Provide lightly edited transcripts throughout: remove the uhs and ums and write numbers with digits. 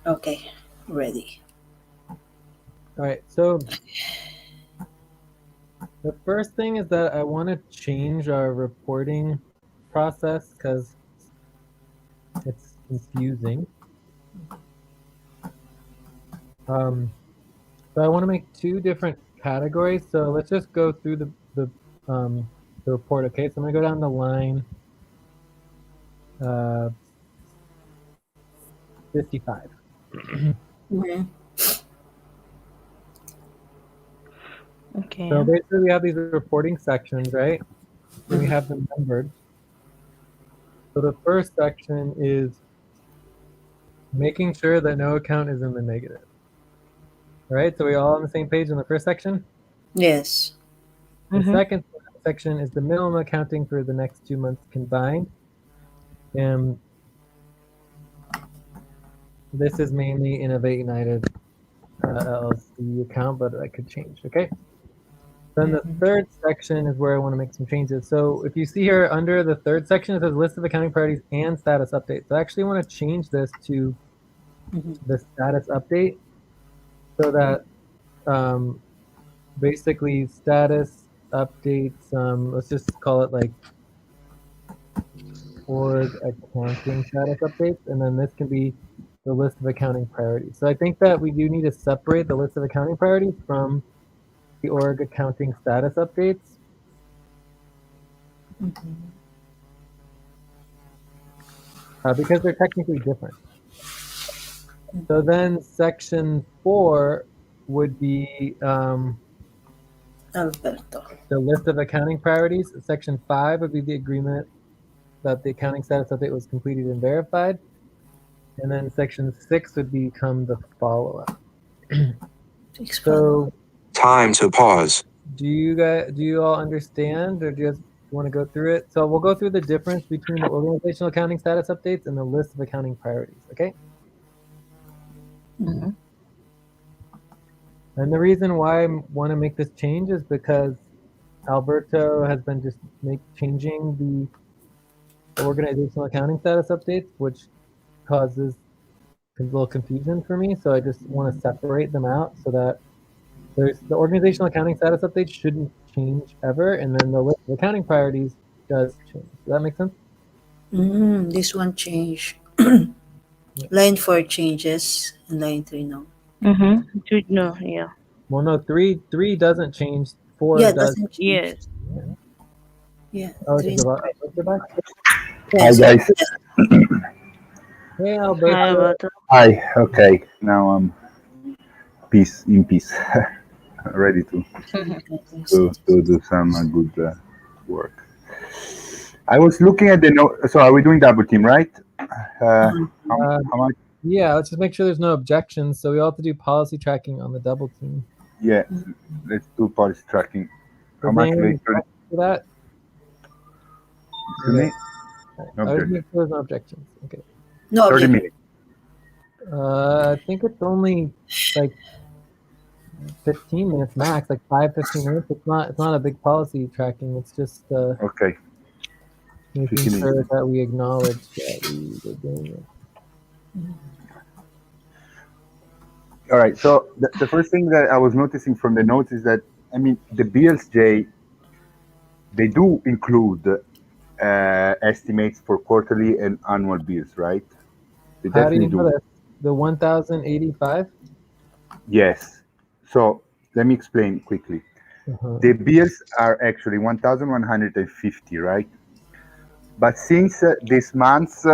Okay, ready. All right, so the first thing is that I want to change our reporting process because it's confusing. So I want to make two different categories. So let's just go through um, the report. Okay, so I'm gonna go down the line uh, 55. Mhm. Okay. So basically, we have these reporting sections, right? And we Mhm. have them numbered. So the first section is making sure that no account is in the negative. All right, so we all on the same page in the first section. Yes. The Mm-hmm. second section is the minimum accounting for the next 2 months combined. And this is mainly Innovate United LLC account, but that could change. Okay. Then the Mhm. third section is where I want to make some changes. So if you see here under the third section, it says list of accounting priorities and status updates. So I actually want to change this to Mhm. the status update so that um, basically status updates, let's just call it like org accounting status updates. And then this can be the list of accounting priorities. So I think that we do need to separate the list of accounting priorities from the org accounting status updates Mhm. because they're technically different. So then section 4 would be Alberto. the list of accounting priorities. Section 5 would be the agreement that the accounting status update was completed and verified. And then section 6 would become the follow-up. Please follow. So Time to pause. do you all understand or do you guys want to go through it? So we'll go through the difference between the organizational accounting status updates and the list of accounting priorities, okay? Mm-hmm. And the reason why I want to make this change is because Alberto has been just changing the organizational accounting status updates, which causes a little confusion for me. So I just want to separate them out so that there's the organizational accounting status updates shouldn't change ever, and then the list of accounting priorities does change. Does that make sense? This one change. Yeah. Line 4 changes and line 3 no. Mm-hmm. Should know. Yeah. Well, no, three doesn't change. Four Yeah, it does. doesn't change. Yes. Yeah. Yeah, Oh, is 3 it no. Alberto back? Hi Yes. guys. Yes. Hey, Hi, Alberto. Alberto. Hi. Okay. Now I'm peace in peace, ready to do some good work. I was looking at the note. So are we doing double team, right? Uh-huh. How much? Yeah, let's just make sure there's no objections. So we all have to do policy tracking on the double team. Yeah. Let's do policy tracking. How Does much anyone later? for that? Excuse Okay. me. All right. No I'll just objection. make sure there's no objections. Okay. No 30 objection. minutes. I think it's only like 15 minutes max, like 5-15 minutes. It's not a big policy tracking. It's just Okay. making 15 minutes. sure that we acknowledge that we were doing it. All right. So the first thing that I was noticing from the notes is that I mean the BLSJ they do include estimates for quarterly and annual bills, right? They How do definitely you know do. that? The 1085? Yes. So let me explain quickly. Uh-huh. The bills are actually 1,150, right? But since this month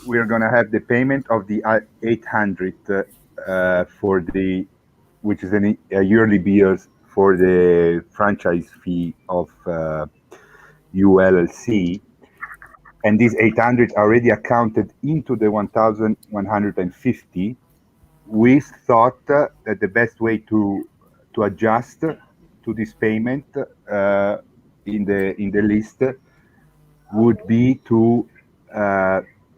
we're gonna have the payment of the 800 for the, which is a yearly bills for the franchise fee of ULLC, and these 800 already accounted into the 1,150. We thought that the best way to adjust to this payment in the list would be to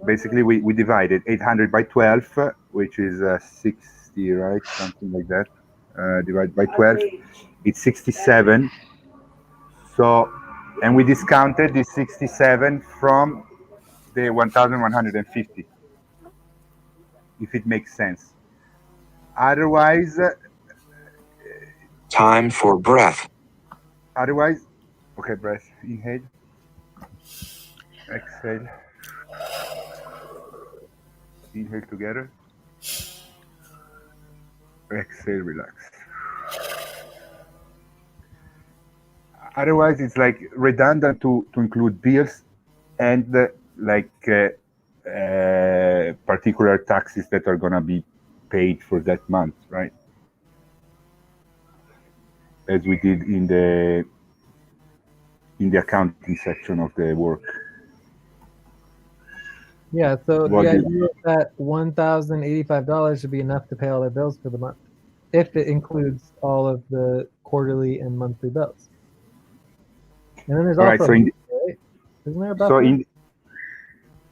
basically we divided 800 by 12, which is 60, right? Something like that. Divided by 12, it's 67. So, and we discounted this 67 from the 1,150. if it makes sense. Otherwise, Time for breath. okay, breath, inhale, exhale, inhale together, exhale, relax. Otherwise, it's like redundant to include bills and particular taxes that are gonna be paid for that month, right? As we did in the accounting section of the work. Yeah, so What the do idea is that $1,085 should be enough to pay all their bills for the month, if it includes all of the quarterly and monthly bills. And then there's All right, also so a in buffer, right? Isn't there a so buffer?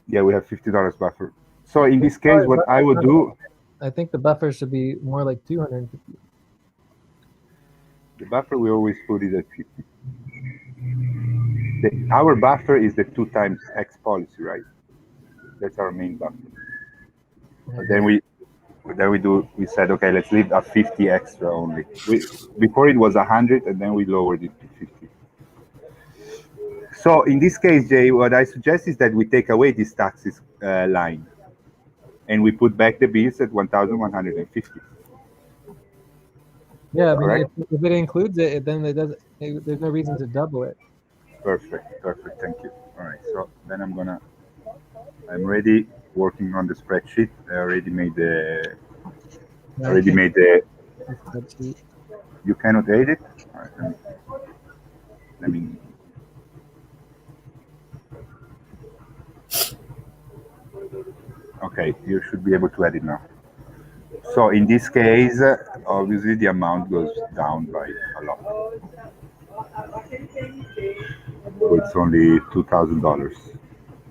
yeah, we have $50 buffer. So in this case, Sorry, what I would do, I think the buffer should be more like 250. the buffer we always put it at 50. Our buffer is the 2 times X policy, right? That's our main buffer. But then we said, okay, let's leave a 50 extra only. Before it was 100, and then we lowered it to 50. So in this case, Jay, what I suggest is that we take away this taxes line, and we put back the bills at 1,150. Yeah, I mean, Correct? if it includes it, then there's no reason to double it. Perfect, thank you. All right, so then I'm ready, working on the spreadsheet. I already made the Spreadsheet. you cannot edit it? All right, let me okay, you should be able to edit now. So in this case, obviously the amount goes down by a lot. So it's only $2,000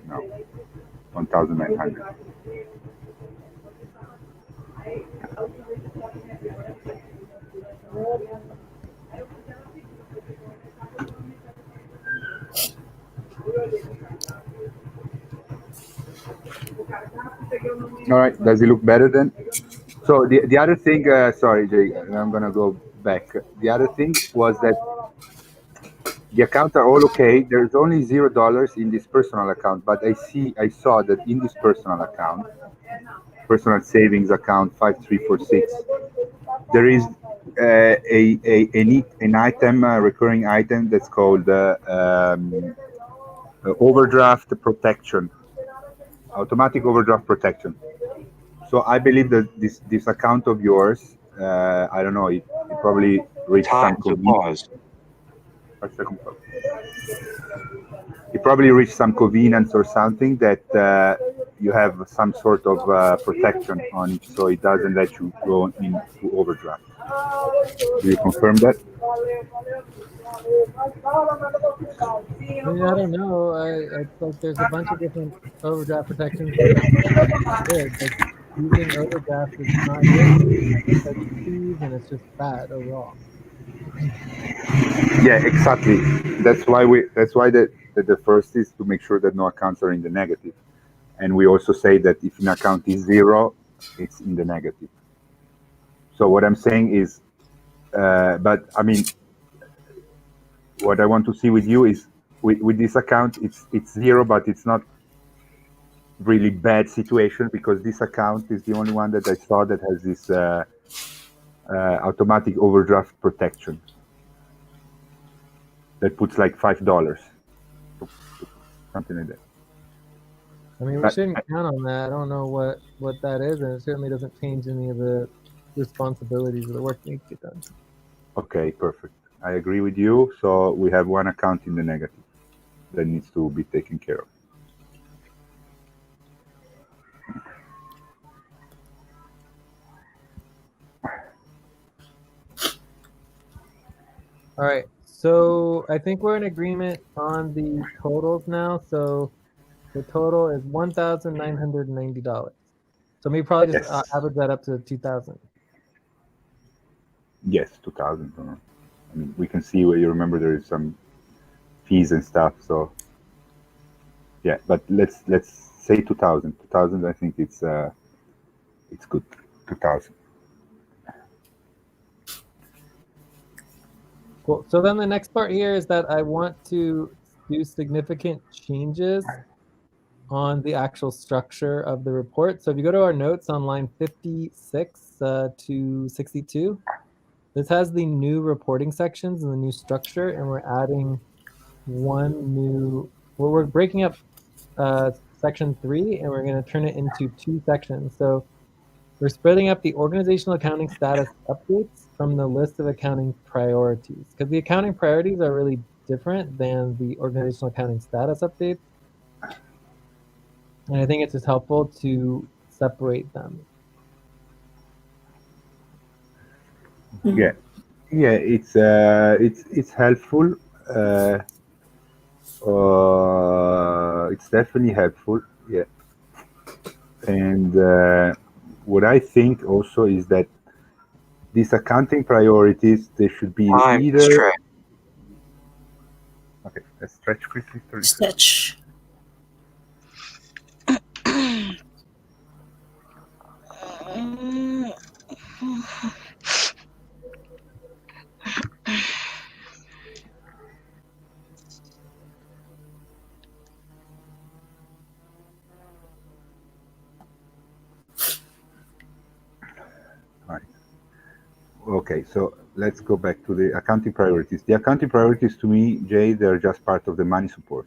now, 1,900. All right, does it look better then? So the other thing, sorry, Jay, I'm gonna go back. The other thing was that the accounts are all okay. There's only $0 in this personal account, but I saw that in this personal account, personal savings account 5346, there is an item, a recurring item that's called overdraft protection, automatic overdraft protection. So I believe that this account of yours, I don't know, it probably reached Time some to pause. It probably reached some convenience or something that you have some sort of protection on it, so it doesn't let you go into overdraft. Do you confirm that? I mean, I don't know. It's like there's a bunch of different overdraft protections that are good, but using overdraft is not good. It's fees and it's just bad overall. Yeah, exactly. That's why the first is to make sure that no accounts are in the negative. And we also say that if an account is 0, it's in the negative. So what I'm saying is, but I mean, what I want to see with you is with this account, it's 0, but it's not really bad situation, because this account is the only one that I saw that has this automatic overdraft protection that puts like $5, something like that. I mean, we shouldn't count on that. I don't know what that is, and it certainly doesn't change any of the responsibilities of the work that needs to get done. Okay, perfect. I agree with you. So we have one account in the negative that needs to be taken care of. All right, so I think we're in agreement on the totals now. So the total is $1,990. So maybe probably just Yes. average that up to 2,000. Yes, 2,000. I mean, we can see where you remember there is some fees and stuff. So yeah, but let's say 2,000. 2,000. I think it's it's good. 2000. Cool. So then the next part here is that I want to do significant changes on the actual structure of the report. So if you go to our notes on line 56 to 62, this has the new reporting sections and the new structure, and we're adding we're breaking up section 3, and we're going to turn it into 2 sections. So we're splitting up the organizational accounting status updates from the list of accounting priorities, because the accounting priorities are really different than the organizational accounting status updates. And I think it's just helpful to separate them. Yeah, it's helpful. It's definitely helpful. Yeah, and what I think also is that these accounting priorities, they should be Time either. stretch. Okay, let's stretch quickly. Stretch. Okay, so let's go back to the accounting priorities. The accounting priorities, to me, Jay, they're just part of the money support.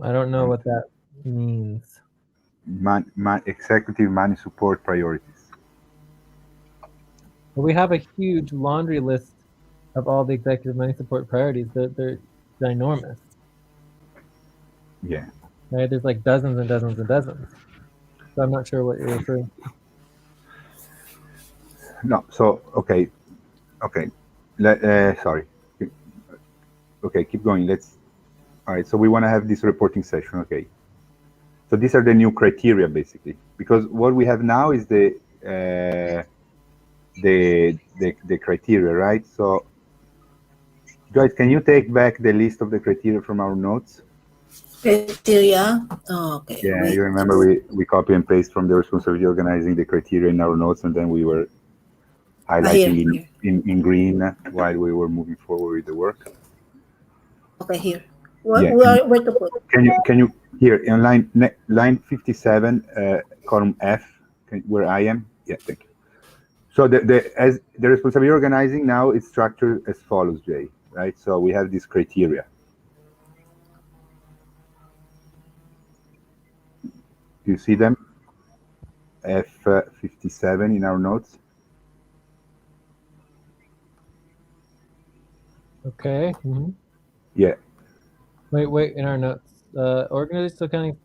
I don't know what that means. Executive money support priorities. But we have a huge laundry list of all the executive money support priorities. They're ginormous. Yeah. Right? There's like dozens and dozens and dozens. So I'm not sure what you're referring to. No, so, okay. Sorry. Okay, keep going. All right, so we want to have this reporting session, okay. So these are the new criteria, basically, because what we have now is the criteria, right? So, Joyce, can you take back the list of the criteria from our notes? Criteria. Oh, okay. Yeah, Wait. you remember we copy and paste from the responsibility organizing the criteria in our notes, and then we were highlighting in green while we were moving forward with the work. Okay, here. Where to put? Can you here in line 57, column F, where I am? Yeah, thank you. So as the responsibility organizing now is structured as follows, Jay. Right. So we have these criteria. Do you see them? F57 in our notes. Okay. Mm-hmm. Yeah. Wait, in our notes. Organizational accounting.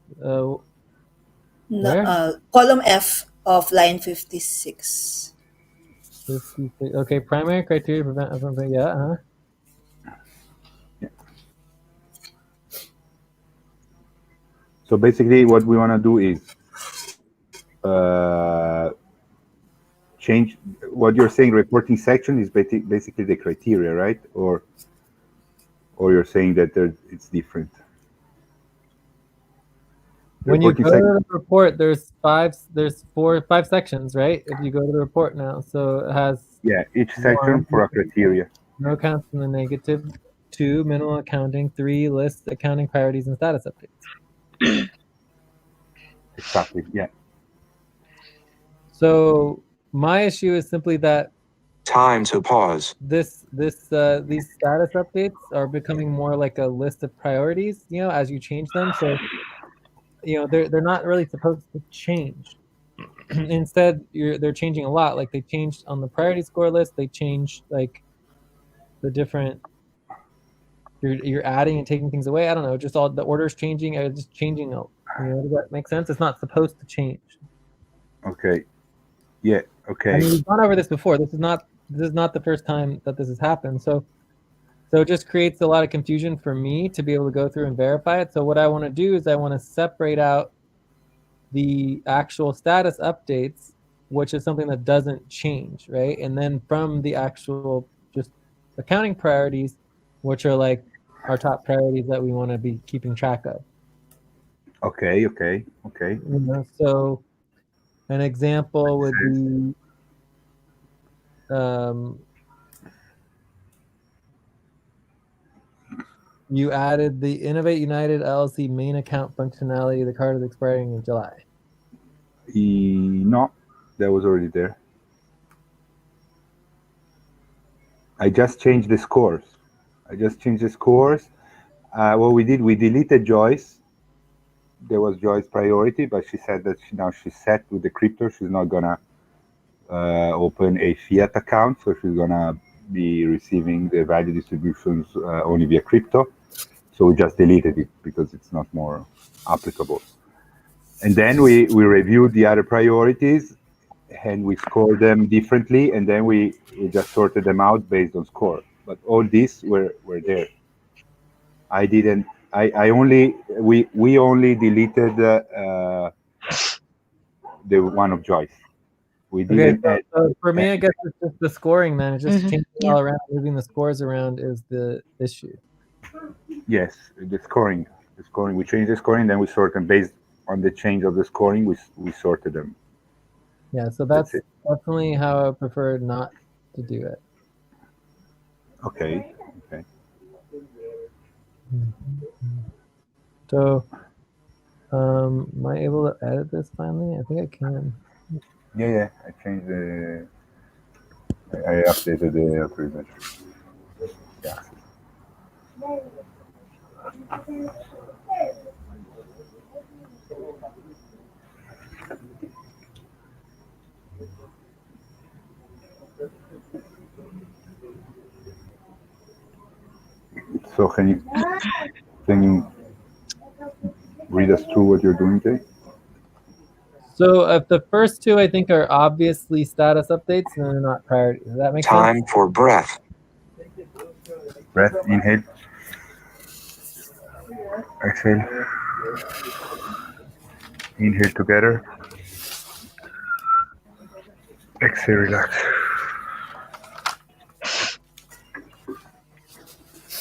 Column F of line 56. 56. Okay, primary criteria to prevent from yeah. Yeah. So basically, what we want to do is change what you're saying. Reporting section is basically the criteria, right? Or you're saying that it's different. When you go to the report, there's five sections, right? If you go to the report now, so it has each section for a criteria. No accounts in the negative, 2 minimal accounting, 3 list accounting priorities and status updates. Exactly. Yeah. So my issue is simply that time to pause. These status updates are becoming more like a list of priorities, as you change them. So they're not really supposed to change. Instead, they're changing a lot. Like they changed on the priority score list. They changed like the different. You're adding and taking things away. I don't know. Just all the orders changing. Just changing. Does that make sense? It's not supposed to change. Okay. Yeah. Okay. I mean, we've gone over this before. This is not the first time that this has happened. So it just creates a lot of confusion for me to be able to go through and verify it. So what I want to do is I want to separate out the actual status updates, which is something that doesn't change, right? And then from the actual just accounting priorities, which are like our top priorities that we want to be keeping track of. Okay. You know, so an example would be you added the Innovate United LLC main account functionality. The card is expiring in July. No, that was already there. I just changed the scores. What we did, we deleted Joyce. There was Joyce priority, but she said that now she's set with the crypto. She's not gonna open a fiat account, so she's gonna be receiving the value distributions only via crypto. So we just deleted it because it's not more applicable. And then we reviewed the other priorities and we scored them differently, and then we just sorted them out based on score. But all these were there. We only deleted the one of Joyce. We didn't Okay, add. so for me, I guess it's just the scoring then. It's just Mhm, changing yeah. all around, moving the scores around is the issue. Yes, the scoring. We changed the scoring, then we sort them based on the change of the scoring. We sorted them. Yeah, so That's that's it. definitely how I prefer not to do it. Okay. So, am I able to edit this finally? I think I can. Yeah. I changed the. I updated the authorization. Yeah. So can you read us through what you're doing, Jay? So if the first two I think are obviously status updates, then they're not priorities. Does that make Time sense? for breath. Breath, inhale. Exhale. Inhale together. Exhale, relax.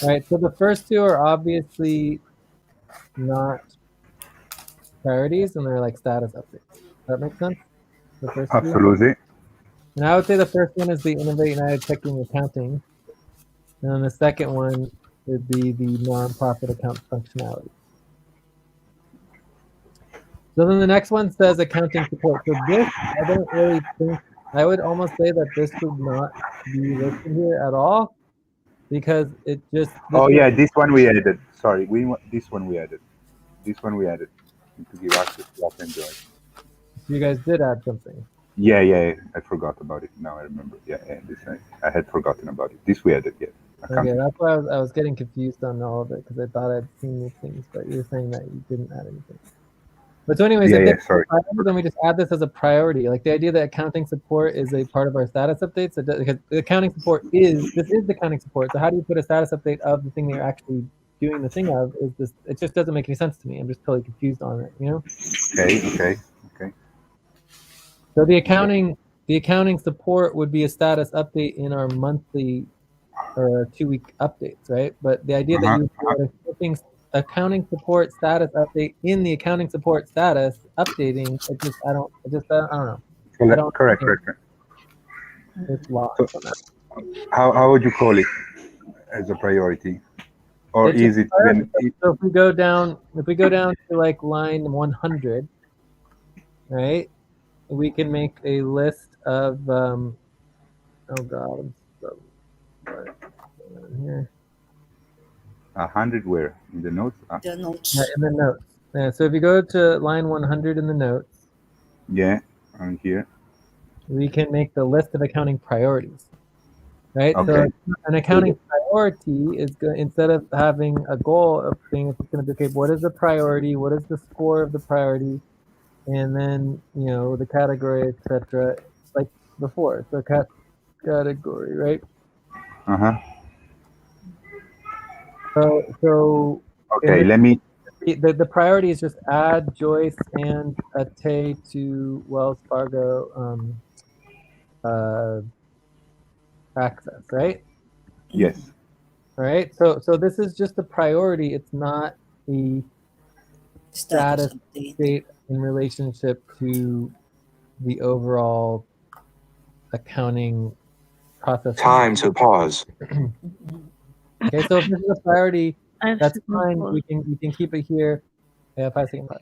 Right. So the first two are obviously not priorities, and they're like status updates. Does that make sense? The first two. Absolutely. And I would say the first one is the Innovate United Checking Accounting. And then the second one would be the nonprofit account functionality. So then the next one says accounting support. So this, I don't really think, I would almost say that this should not be listed here at all because it just. Oh yeah, this one we added. Sorry, this one we added. To give access to Open Joy. You guys did add something. Yeah. I forgot about it. Now I remember. Yeah. This I had forgotten about it. This we added. Yeah. Okay, that's why I was getting confused on all of it because I thought I'd seen these things, but you're saying that you didn't add anything. But so anyways, Yeah. Sorry. Then we just add this as a priority. Like the idea that accounting support is a part of our status updates. Because the accounting support is the accounting support. So how do you put a status update of the thing that you're actually doing the thing of? Is this? It just doesn't make any sense to me. I'm just totally confused on it. You know? Okay. So the accounting support would be a status update in our monthly or 2-week updates, right? But the idea that you put accounting support status update in the accounting support status updating, I don't know. Correct. It's lost So, on that. how would you call it as a priority, or It's is it then? So if we go down to like line 100, right? We can make a list of oh god, here. 100 where in the notes? The notes. Yeah, in the notes. Yeah, so if you go to line 100 in the notes, Yeah, I'm here. we can make the list of accounting priorities, right? Okay. So an accounting priority is good instead of having a goal of being it's going to be okay. What is the priority? What is the score of the priority? And then the category, etc. Like before, so category, right? So Okay, let me. The priority is just add Joyce and Ate to Wells Fargo access, right? Yes. All right. So this is just a priority. It's not the status update in relationship to the overall accounting process. Time to pause. Okay, so if this is a priority, I've that's seen fine. before. We can keep it here. Yeah, 5 second pause.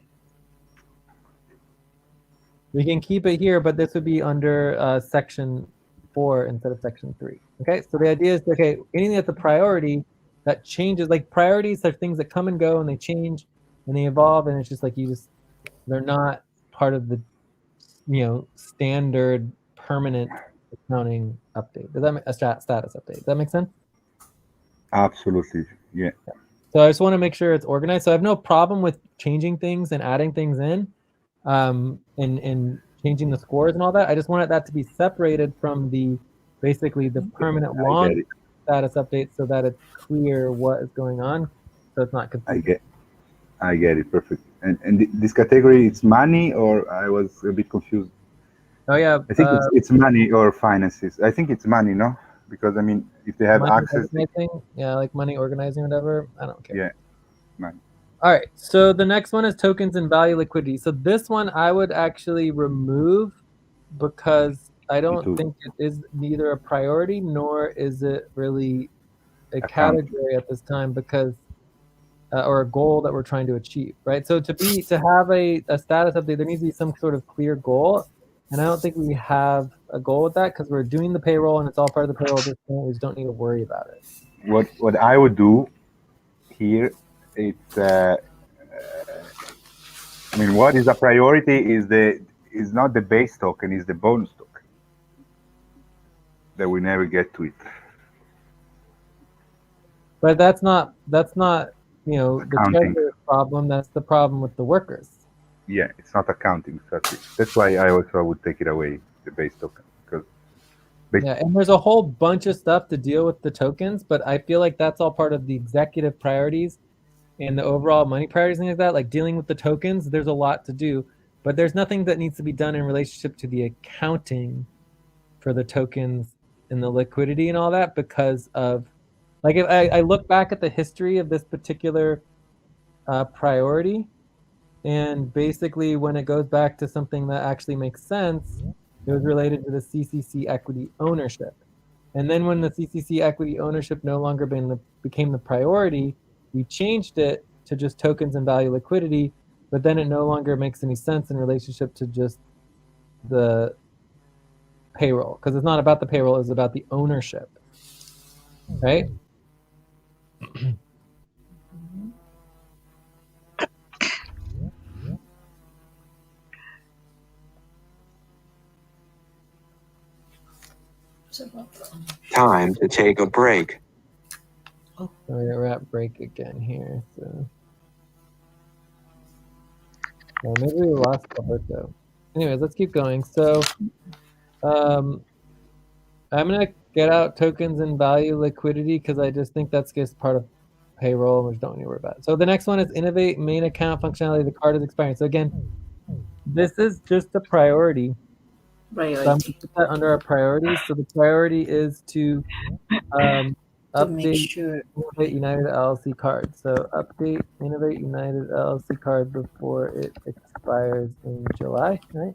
We can keep it here, but this would be under section 4 instead of section 3. Okay, so the idea is, okay, anything that's a priority that changes, like priorities are things that come and go and they change and they evolve, and it's just like they're not part of the, standard permanent accounting update. Does that make a status update? Does that make sense? Absolutely, yeah. So I just want to make sure it's organized. So I have no problem with changing things and adding things in, and changing the scores and all that. I just wanted that to be separated from basically the permanent long status update, so that it's clear what is going on, so it's not confusing. I get it, perfect. And this category, it's money, or I was a bit confused. Oh yeah, I think it's money or finances. I think it's money, no? Because I mean, if they have access, like money organizing, whatever. I don't care. Yeah, money. All right, so the next one is tokens and value liquidity. So this one I would actually remove, because I don't think it is neither a priority nor is it really a category at this time, because or a goal that we're trying to achieve, right? So to have a status update, there needs to be some sort of clear goal, and I don't think we have a goal with that, because we're doing the payroll and it's all part of the payroll at this point. We just don't need to worry about it. What I would do here, it's I mean, what is a priority is not the base token, is the bonus token that we never get to it. But that's not the treasurer's problem. That's the problem with the workers. Yeah, it's not accounting. That's why I also would take it away, the base token, because and there's a whole bunch of stuff to deal with the tokens, but I feel like that's all part of the executive priorities and the overall money priorities, things like that. Like dealing with the tokens, there's a lot to do, but there's nothing that needs to be done in relationship to the accounting for the tokens and the liquidity and all that, because of, like, if I look back at the history of this particular priority, and basically when it goes back to something that actually makes sense, it was related to the CCC equity ownership. And then when the CCC equity ownership no longer became the priority, we changed it to just tokens and value liquidity, but then it no longer makes any sense in relationship to just the payroll, because it's not about the payroll, it's about the ownership, right? Time to take a break. Oh, we're at break again here. So maybe we lost Alberto. Anyways, let's keep going. So I'm gonna get out tokens and value liquidity, because I just think that's just part of payroll, which don't need to worry about it. So the next one is innovate main account functionality. The card is expiring. So again, this is just a priority. So I'm going to put that under our priorities. So the priority is to update Innovate United LLC card. So update Innovate United LLC card before it expires in July, right?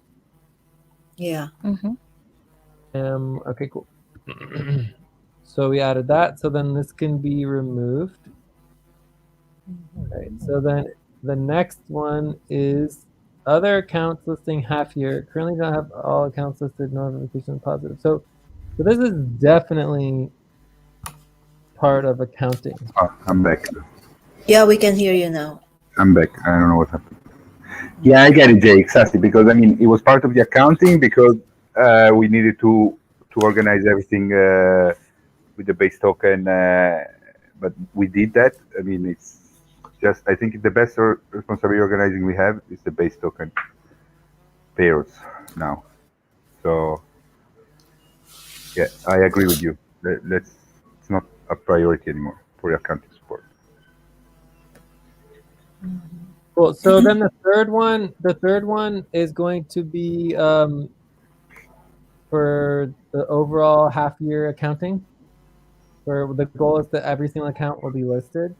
Yeah. Okay, cool. So we added that. So then this can be removed. Right. So then the next one is other accounts listing half year. Currently don't have all accounts listed, notification positive. So this is definitely part of accounting. Oh, I'm back. Yeah, we can hear you now. I'm back. I don't know what happened. Yeah, I get it, Jay, exactly. Because I mean, it was part of the accounting, because we needed to organize everything with the base token, but we did that. I mean, it's just, I think the best responsibility organizing we have is the base token payrolls now. So yeah, I agree with you. It's not a priority anymore for the accounting support. Cool. So then the third one is going to be for the overall half year accounting, where the goal is that every single account will be listed.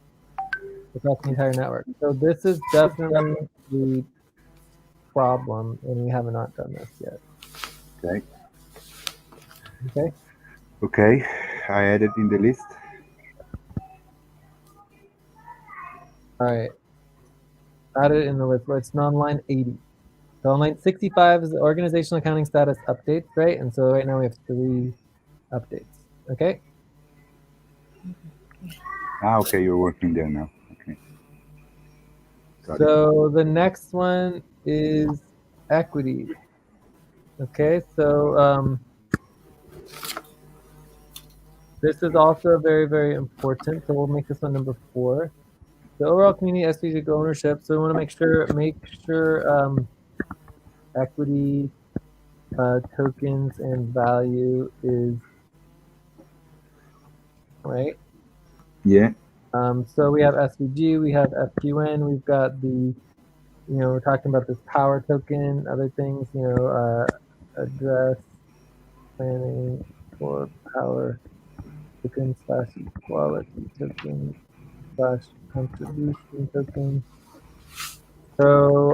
across the entire network. So this is definitely the problem, and we have not done this yet. Okay. Okay. Okay. I added in the list. All right. Add it in the list where it's on line 80. So on line 65 is the organizational accounting status updates, right? And so right now we have 3 updates. Okay. Okay, you're working there now. Okay. So the next one is equity. Okay, so this is also very, very important. So we'll make this one number 4. The overall community strategic ownership. So we want to make sure equity tokens and value is right. Yeah. So we have SVG, we have FQN, we've got the, we're talking about this power token, other things, address planning for power token / equality token / contribution token. So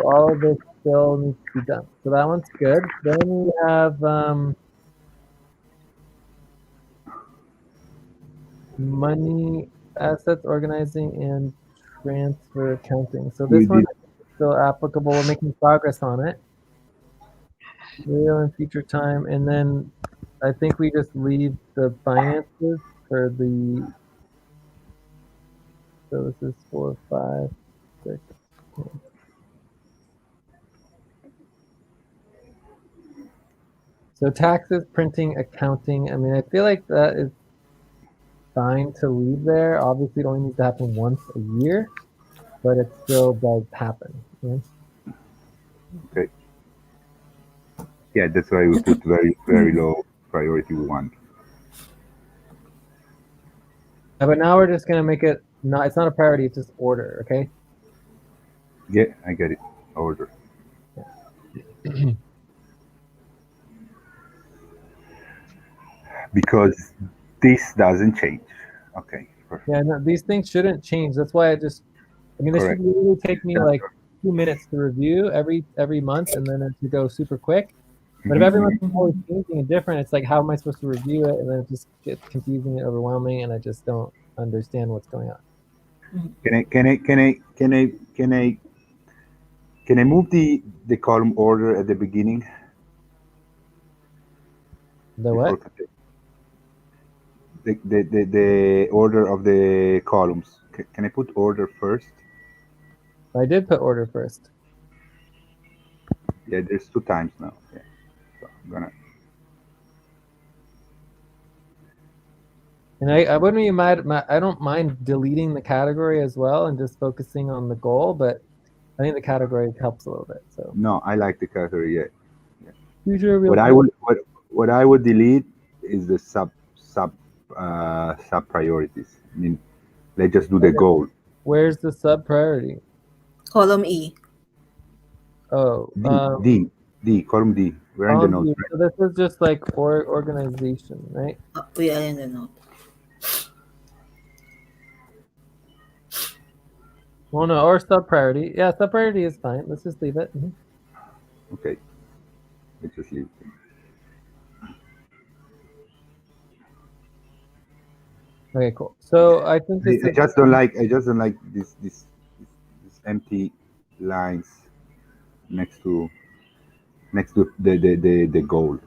all of this still needs to be done. So that one's good. Then we have money assets organizing and transfer accounting. So this one is still applicable. We're making progress on it. Real and future time. And then I think we just leave the finances for the, so this is 4, 5, 6. So taxes, printing, accounting. I mean, I feel like that is fine to leave there. Obviously, it only needs to happen once a year, but it still does happen. Yeah? Okay. Yeah, that's why we put very, very low priority we want. But now we're just gonna make it not. It's not a priority. It's just order. Okay. Yeah, I get it. Order. Because this doesn't change. Okay. Perfect. Yeah, no, these things shouldn't change. That's why this should literally take me like 2 minutes to review every month, and then it should go super quick. But if every month is always changing and different, it's like, how am I supposed to review it? And then it just gets confusing and overwhelming, and I just don't understand what's going on. Can I move the column order at the beginning? The what? The order of the columns. Can I put order first? I did put order first. Yeah, there's 2 times now. Okay. So I'm gonna. And I wouldn't be mad. I don't mind deleting the category as well and just focusing on the goal, but I think the category helps a little bit. So no, I like the category. Yeah. What I would delete is the sub priorities. I mean, let's just do the goal. Where's the sub priority? Column E. Oh, D, column D. We're in the notes. Right? So this is just like organization, right? We are in the note. Well, no, or sub priority. Yeah, sub priority is fine. Let's just leave it. Okay. Let's just leave it. Okay, cool. So I think I just don't like this empty lines next to the goal.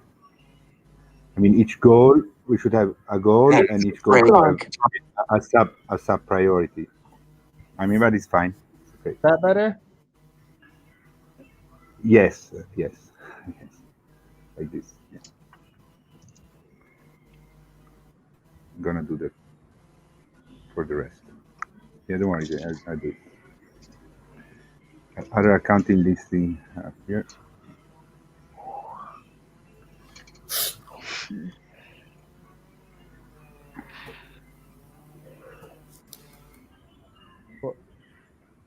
I mean, each goal we should have a goal, and each goal should have a sub priority. I mean, that is fine. Okay. Is that better? Yes. Like this. Yeah. I'm gonna do that for the rest. Yeah, don't worry. I do. Other accounting listing here.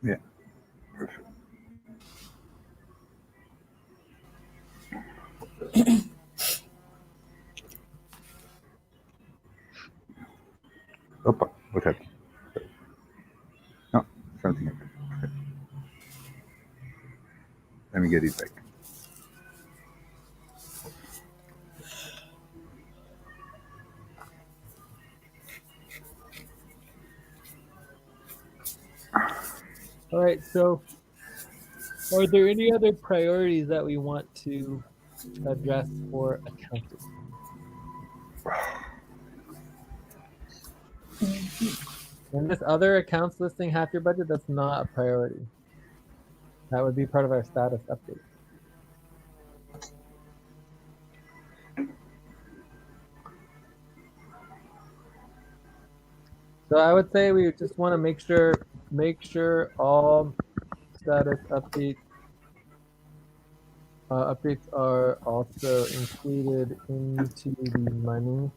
Yeah, perfect. Opa, what happened? No, get it back. All right, so are there any other priorities that we want to address for accounting? And this other accounts listing half your budget, that's not a priority. That would be part of our status update. So I would say we just want to make sure all status updates are also included into the money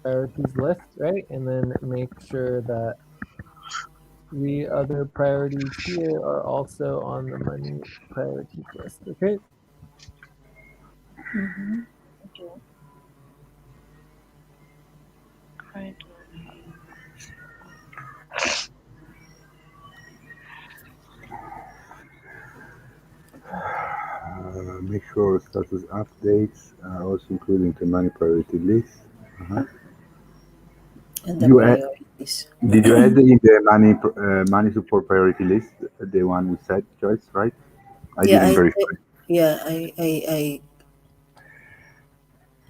priorities list, right? And then make sure that the other priorities here are also on the money priorities list, okay? Mm-hmm. Okay. Right. Make sure status updates are also included into money priority list. And the You add, priorities. did you add in the money support priority list the one we said, Joyce? Right? I Yeah, didn't verify.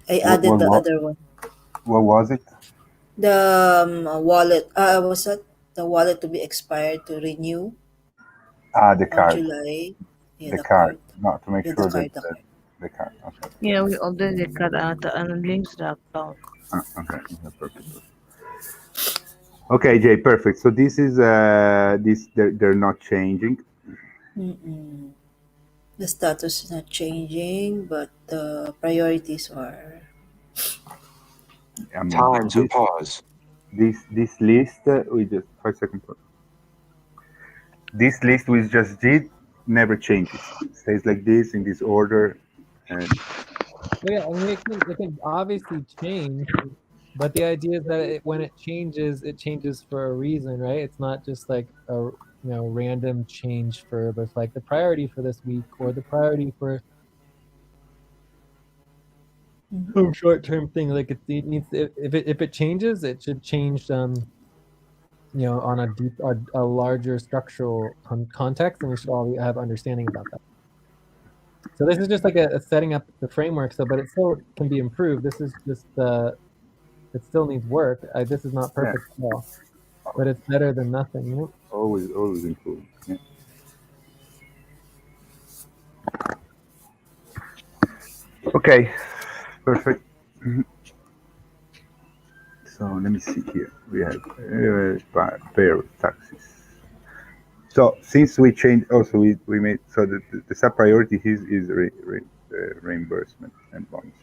I added the other one. What was it? The wallet. Was that the wallet to be expired to renew The on card. July? Yeah, The the card. card. No, to make Yeah, sure that the card. the card. Okay. Yeah, we already got links the account. Okay. Perfect. Okay, Jay. Perfect. So this is this they're not changing. Mm-mm. The status is not changing, but the priorities are. Time to pause. This list we just 5 seconds. This list we just did never changes. It stays like this in this order, and Yeah, I mean, it can obviously change, but the idea is that when it changes for a reason, right? It's not just like a random change for, but it's like the priority for this week or the priority for some short-term thing. Like it needs if it changes, it should change on a larger structural context, and we should all have understanding about that. So this is just like a setting up the framework. So, but it still can be improved. This is just it still needs work. This is not perfect at all, but it's better than nothing. You know? always improve. Yeah. Okay, perfect. So let me see here. We have payroll taxes. So since we changed, also we made so the sub priority is reimbursement and bonuses.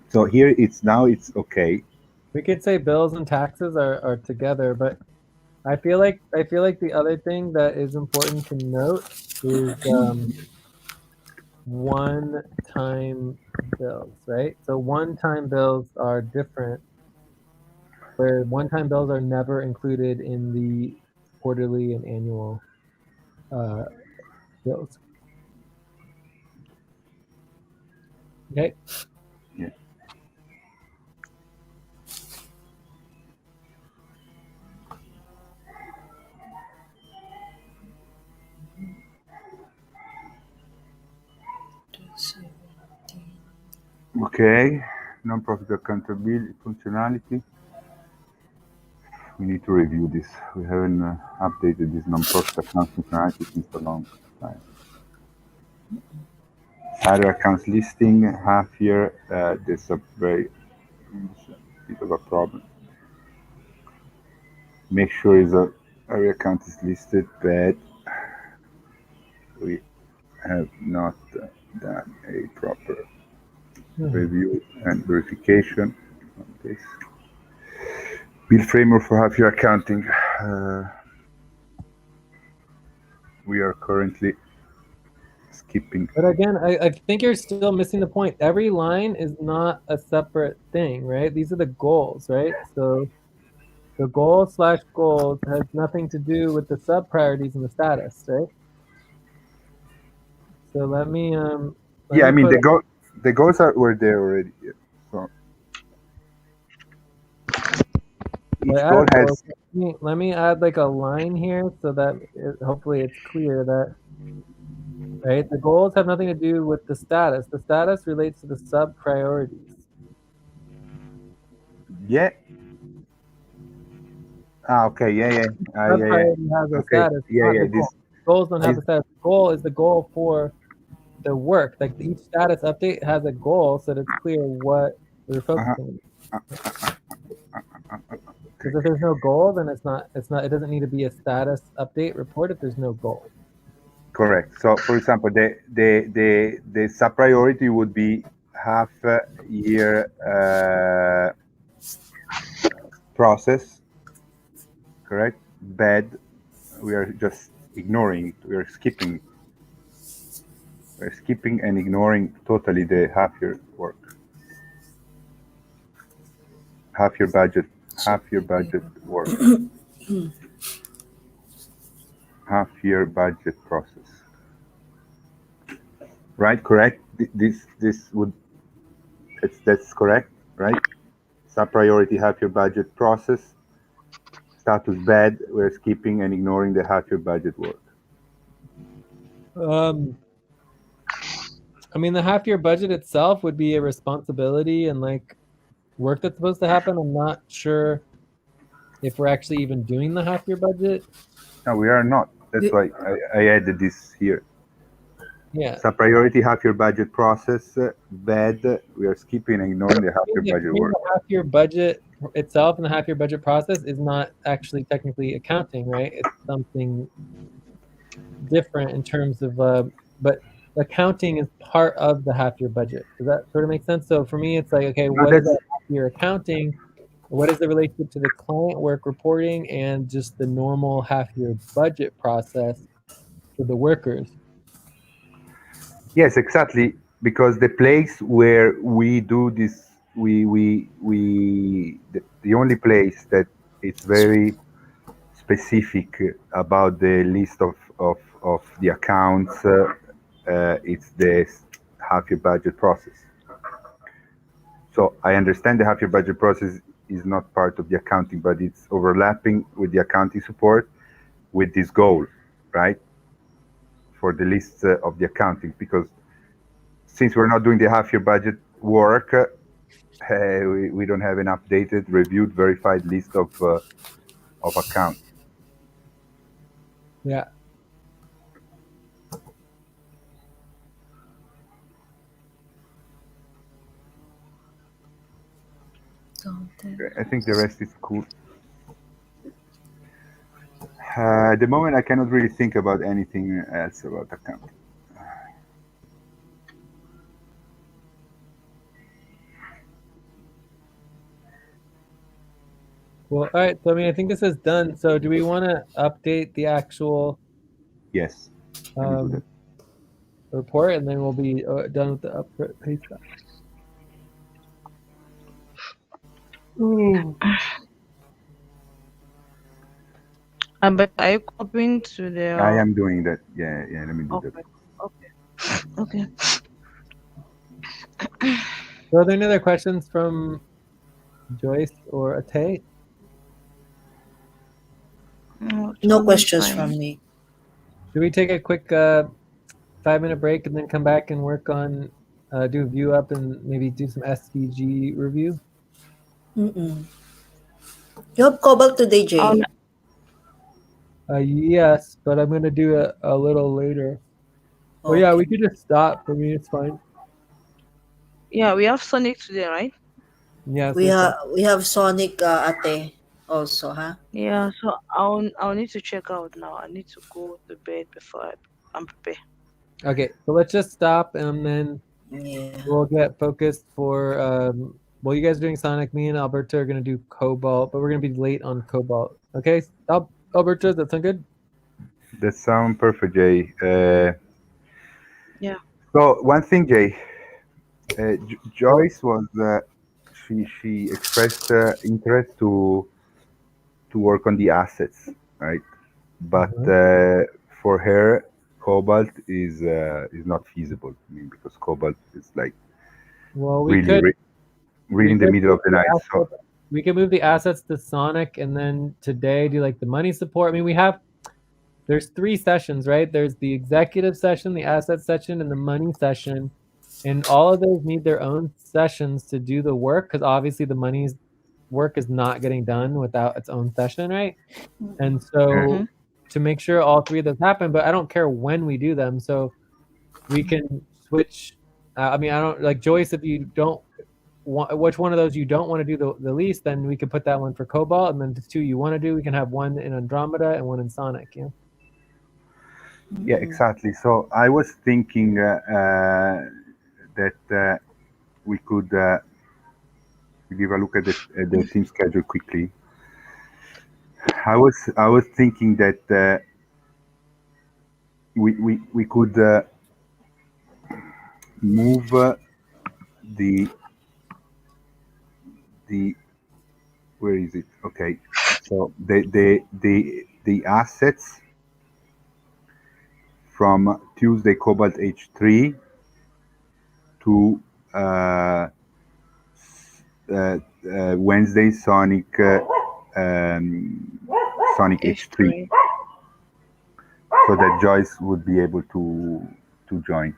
So here it's okay. We could say bills and taxes are together, but I feel like the other thing that is important to note is one-time bills, right? So one-time bills are different, where one-time bills are never included in the quarterly and annual bills. Okay. Yeah. Okay. Non-profit accountability functionality. We need to review this. We haven't updated this non-profit account functionality since a long time. Other accounts listing half year. There's a very bit of a problem. Make sure every account is listed, but we have not done a proper review and verification on this. Bill framework for half year accounting. We are currently skipping. But again, I think you're still missing the point. Every line is not a separate thing, right? These are the goals, right? So the goal/goals has nothing to do with the sub-priorities and the status, right? So let me Yeah, I mean put the goals were there already. Yeah. So each I goal added goals. has Let me add like a line here so that hopefully it's clear that, right, the goals have nothing to do with the status. The status relates to the sub-priorities. yeah. Okay, yeah. Sub-priority has a Okay, status, yeah, not yeah. the goal. Goals don't have This a status. The goal is the goal for the work. Like each status update has a goal so that it's clear what we're uh-huh. focusing on. Because if there's no goal, then it doesn't need to be a status update report if there's no goal. Correct. So, for example, the sub priority would be half year process. Correct. Bad. We are just ignoring it. We are skipping. We're skipping and ignoring totally the half year work. Half year budget. Half year budget work. Half year budget process. Right. Correct. This would. That's correct. Right. Sub priority half year budget process. Status bad, we're skipping and ignoring the half year budget work. I mean, the half-year budget itself would be a responsibility and like work that's supposed to happen. I'm not sure if we're actually even doing the half-year budget. No, we are not. That's why I added this here. Yeah. So priority half year budget process, bad, we are skipping and ignoring the half year budget work. The half-year budget itself and the half-year budget process is not actually technically accounting, right? It's something different in terms of, but accounting is part of the half-year budget. Does that sort of make sense? So for me, it's like, okay, what is that half-year accounting? What is the relationship to the client work reporting and just the normal half-year budget process for the workers? Yes, exactly. Because the place where we do this, the only place that it's very specific about the list of the accounts, it's the half year budget process. So I understand the half year budget process is not part of the accounting, but it's overlapping with the accounting support with this goal, right? For the list of the accounting, because since we're not doing the half year budget work, we don't have an updated, reviewed, verified list of accounts. Yeah. I think the rest is cool. At the moment, I cannot really think about anything else about accounting. Well, all right. So, I mean, I think this is done. So do we want to update the actual Yes. report and then we'll be done with the update stuff? But are you copying to the? I am doing that. Yeah. Let me do that. Okay. So are there any other questions from Joyce or Ate? No questions from me. Should we take a quick 5-minute break and then come back and work on do a view up and maybe do some SVG review? You have Cobalt today, Jay? Yes, but I'm gonna do it a little later. Oh yeah, we could just stop. For me, it's fine. Yeah, we have Sonic today, right? Yes. We have Sonic Ate also, huh? Yeah, so I'll need to check out now. I need to go to bed before I'm prepared. Okay, so let's just stop and then we'll get focused for well, you guys are doing Sonic, me and Alberto are gonna do Cobalt, but we're gonna be late on Cobalt. Okay, Alberto, does that sound good? That sounds perfect, Jay. Yeah. So one thing, Jay, Joyce was she expressed interest to work on the assets, right? But for her, cobalt is not feasible. I mean, because cobalt is like Well, really really we in the could middle move of the the night. So assets, we could move the assets to Sonic, and then today do like the money support. I mean, there's 3 sessions, right? There's the executive session, the asset session, and the money session. And all of those need their own sessions to do the work, because obviously the money's work is not getting done without its own session, right? And Mm-hmm. so to make sure all 3 of those happen, but I don't care when we do them. So we can switch. I mean, I don't like Joyce. If you don't want, which one of those you don't want to do the least, then we could put that one for Cobalt, and then the 2 you want to do, we can have one in Andromeda and one in Sonic. Yeah. yeah, exactly. So I was thinking that we could give a look at the team schedule quickly. I was thinking that we could move the where is it? Okay, so the assets from Tuesday Cobalt H3 to Wednesday Sonic Sonic H3, H3. so that Joyce would be able to join.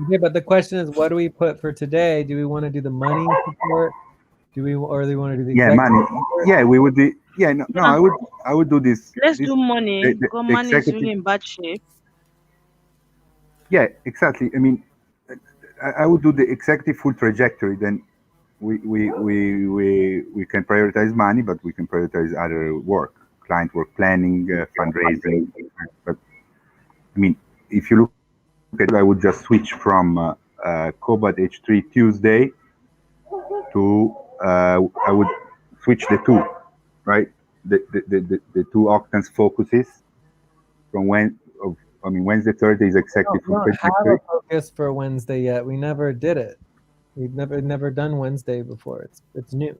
Okay, but the question is, what do we put for today? Do we want to do the money support? Or do we want to do the Yeah, executive money. support? Yeah, we would do. Yeah, no, Yeah. I would do this. Let's This do money because the money is executive. really in bad shape. Yeah, exactly. I mean, I would do the executive full trajectory. Then we can prioritize money, but we can prioritize other work, client work planning, fundraising. But I mean, if you look at it, I would just switch from Cobalt H3 Tuesday to I would switch the 2, right? The 2 octans focuses from Wednesday, Thursday is No, executive we full don't have a trajectory. focus for Wednesday yet. We never did it. We've never done Wednesday before. It's new.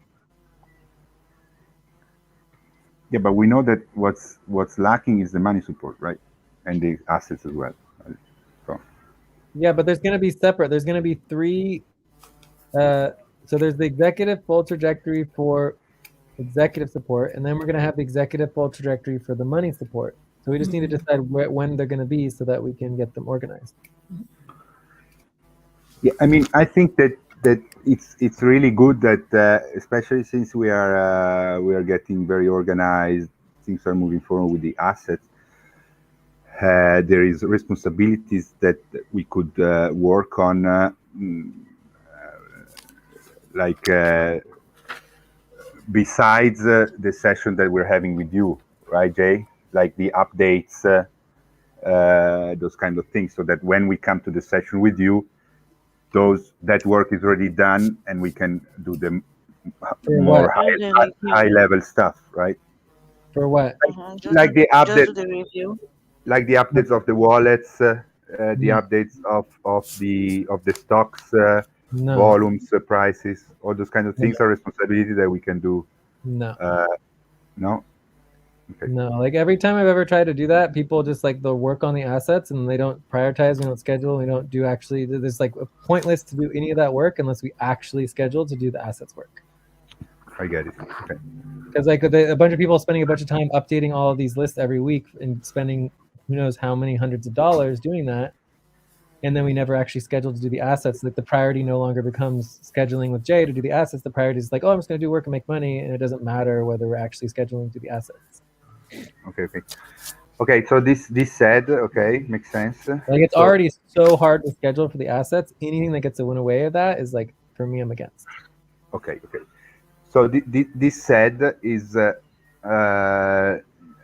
Yeah, but we know that what's lacking is the money support, right? And the assets as well. So Yeah, but there's going to be separate. There's going to be 3. So there's the executive full trajectory for executive support, and then we're going to have the executive full trajectory for the money support. So we just need to decide when they're going to be so that we can get them organized. yeah, I mean, I think that it's really good that especially since we are getting very organized, things are moving forward with the assets. There is responsibilities that we could work on, like besides the session that we're having with you, right, Jay? Like the updates, those kind of things, so that when we come to the session with you, that work is already done, and we can do the more high level stuff, right? For what? Like the Just update, do the review. like the updates of the wallets, the updates of the stocks, No. volumes, prices, all those kind of things are responsibility that we can do. No. No. Okay. No, like every time I've ever tried to do that, people just like they'll work on the assets and they don't prioritize, we don't schedule, we don't do actually. There's like pointless to do any of that work unless we actually schedule to do the assets work. I get it. Okay. Because like a bunch of people spending a bunch of time updating all of these lists every week and spending who knows how many hundreds of dollars doing that, and then we never actually schedule to do the assets. Like the priority no longer becomes scheduling with Jay to do the assets. The priority is like, oh, I'm just going to do work and make money, and it doesn't matter whether we're actually scheduling to do the assets. Okay. So this said, okay, makes sense. Like it's already so hard to schedule for the assets. Anything that gets in the way of that is like, for me, I'm against. Okay. So this said is